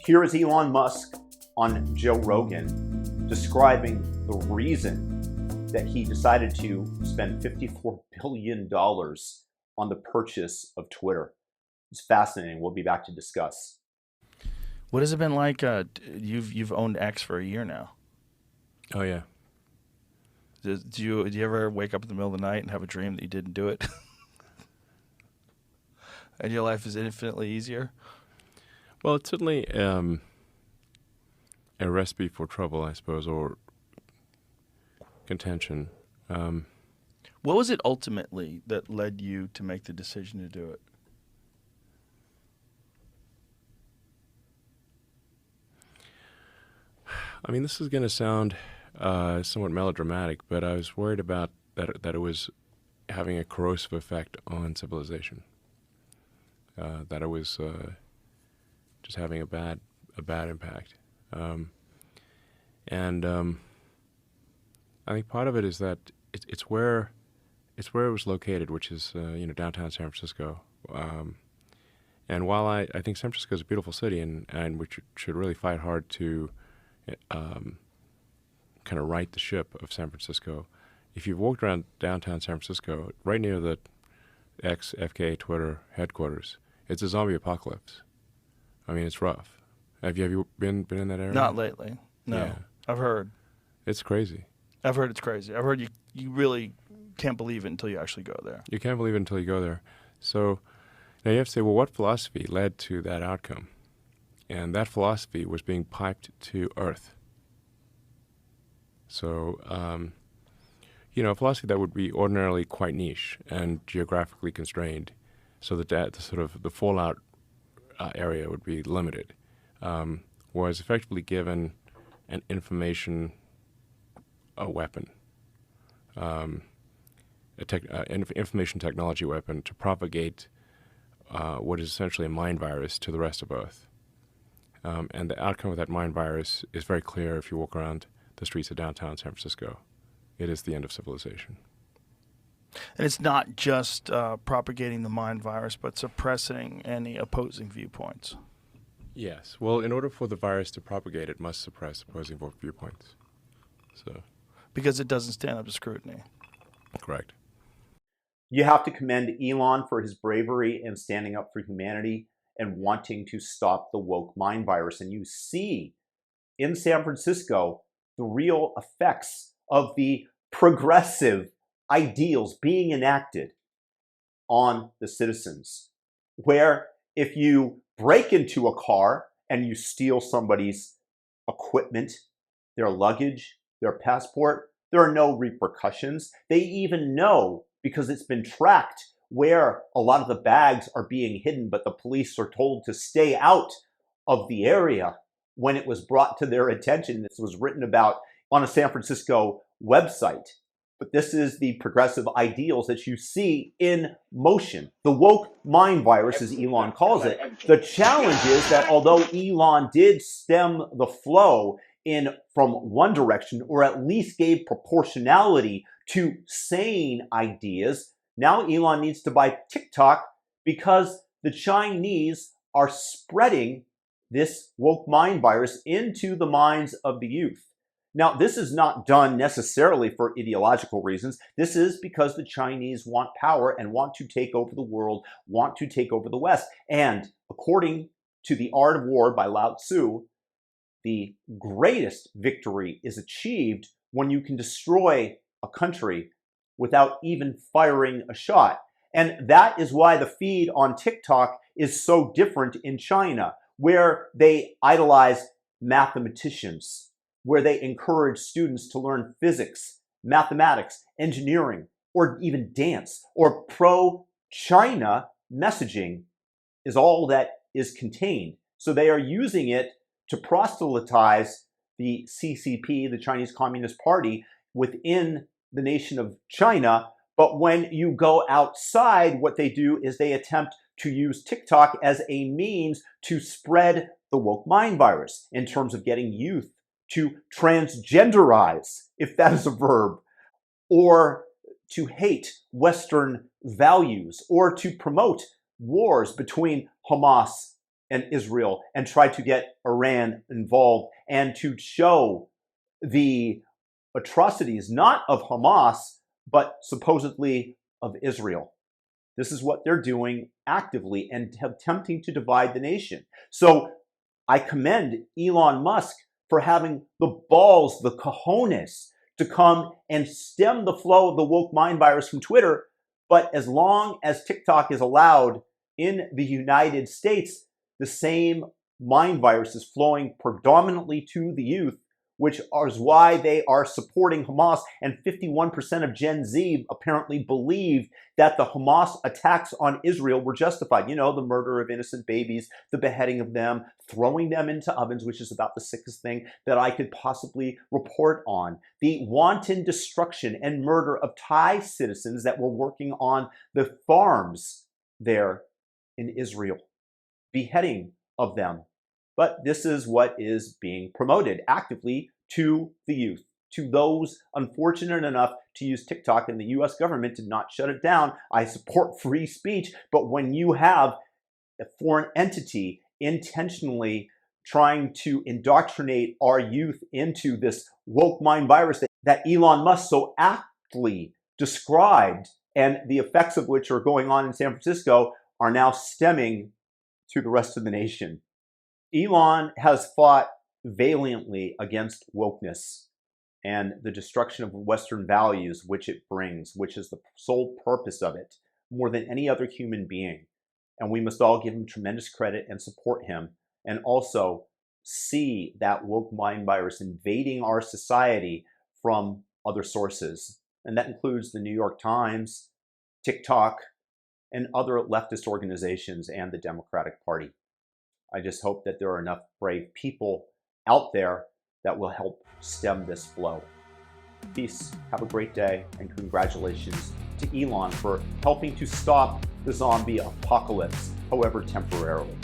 Here is Elon Musk on Joe Rogan describing the reason that he decided to spend $54 billion on the purchase of Twitter. It's fascinating. We'll be back to discuss. What has it been like? You've owned X for a year now. Oh yeah. Do you ever wake up in the middle of the night and have a dream that you didn't do it? And your life is infinitely easier? Well, it's certainly a recipe for trouble, I suppose, or contention. What was it ultimately that led you to make the decision to do it? I mean, this is going to sound somewhat melodramatic, but I was worried about that it was having a corrosive effect on civilization. That it was just having a bad impact, and I think part of it is that it's where it was located, which is downtown San Francisco. And while I think San Francisco is a beautiful city, and we should really fight hard to kind of right the ship of San Francisco. If you've walked around downtown San Francisco, right near the FK Twitter headquarters, it's a zombie apocalypse. I mean, it's rough. Have you been in that area? Not lately. No. Yeah. I've heard. It's crazy. I've heard it's crazy. I've heard you really can't believe it until you actually go there. You can't believe it until you go there. So now you have to say, well, what philosophy led to that outcome? And that philosophy was being piped to Earth. So, a philosophy that would be ordinarily quite niche and geographically constrained, so that the sort of the fallout area would be limited, was effectively given an information weapon, information technology weapon to propagate what is essentially a mind virus to the rest of Earth. And the outcome of that mind virus is very clear if you walk around the streets of downtown San Francisco. It is the end of civilization. And it's not just propagating the mind virus, but suppressing any opposing viewpoints. Yes. Well, in order for the virus to propagate, it must suppress opposing viewpoints. So, because it doesn't stand up to scrutiny. Correct. You have to commend Elon for his bravery in standing up for humanity and wanting to stop the woke mind virus. And you see in San Francisco the real effects of the progressive ideals being enacted on the citizens, where if you break into a car and you steal somebody's equipment, their luggage, their passport, there are no repercussions. They even know, because it's been tracked, where a lot of the bags are being hidden, but the police are told to stay out of the area when it was brought to their attention. This was written about on a San Francisco website. But this is the progressive ideals that you see in motion. The woke mind virus, as Elon calls it. The challenge is that although Elon did stem the flow from one direction, or at least gave proportionality to sane ideas, now Elon needs to buy TikTok because the Chinese are spreading this woke mind virus into the minds of the youth. Now, this is not done necessarily for ideological reasons. This is because the Chinese want power and want to take over the world, want to take over the West. And according to The Art of War by Lao Tzu, the greatest victory is achieved when you can destroy a country without even firing a shot. And that is why the feed on TikTok is so different in China, where they idolize mathematicians, where they encourage students to learn physics, mathematics, engineering, or even dance, or pro-China messaging is all that is contained. So they are using it to proselytize the CCP, the Chinese Communist Party, within the nation of China. But when you go outside, what they do is they attempt to use TikTok as a means to spread the woke mind virus in terms of getting youth to transgenderize, if that is a verb, or to hate Western values, or to promote wars between Hamas and Israel and try to get Iran involved and to show the atrocities, not of Hamas, but supposedly of Israel. This is what they're doing actively and attempting to divide the nation. So I commend Elon Musk for having the balls, the cojones, to come and stem the flow of the woke mind virus from Twitter. But as long as TikTok is allowed in the United States, the same mind virus is flowing predominantly to the youth, which is why they are supporting Hamas. And 51% of Gen Z apparently believe that the Hamas attacks on Israel were justified. You know, the murder of innocent babies, the beheading of them, throwing them into ovens, which is about the sickest thing that I could possibly report on. The wanton destruction and murder of Thai citizens that were working on the farms there in Israel. Beheading of them. But this is what is being promoted actively to the youth, to those unfortunate enough to use TikTok, and the US government did not shut it down. I support free speech, but when you have a foreign entity intentionally trying to indoctrinate our youth into this woke mind virus that Elon Musk so aptly described, and the effects of which are going on in San Francisco, are now stemming to the rest of the nation. Elon has fought valiantly against wokeness and the destruction of Western values which it brings, which is the sole purpose of it, more than any other human being. And we must all give him tremendous credit and support him, and also see that woke mind virus invading our society from other sources. And that includes the New York Times, TikTok, and other leftist organizations and the Democratic Party. I just hope that there are enough brave people out there that will help stem this flow. Peace, have a great day, and congratulations to Elon for helping to stop the zombie apocalypse, however temporarily.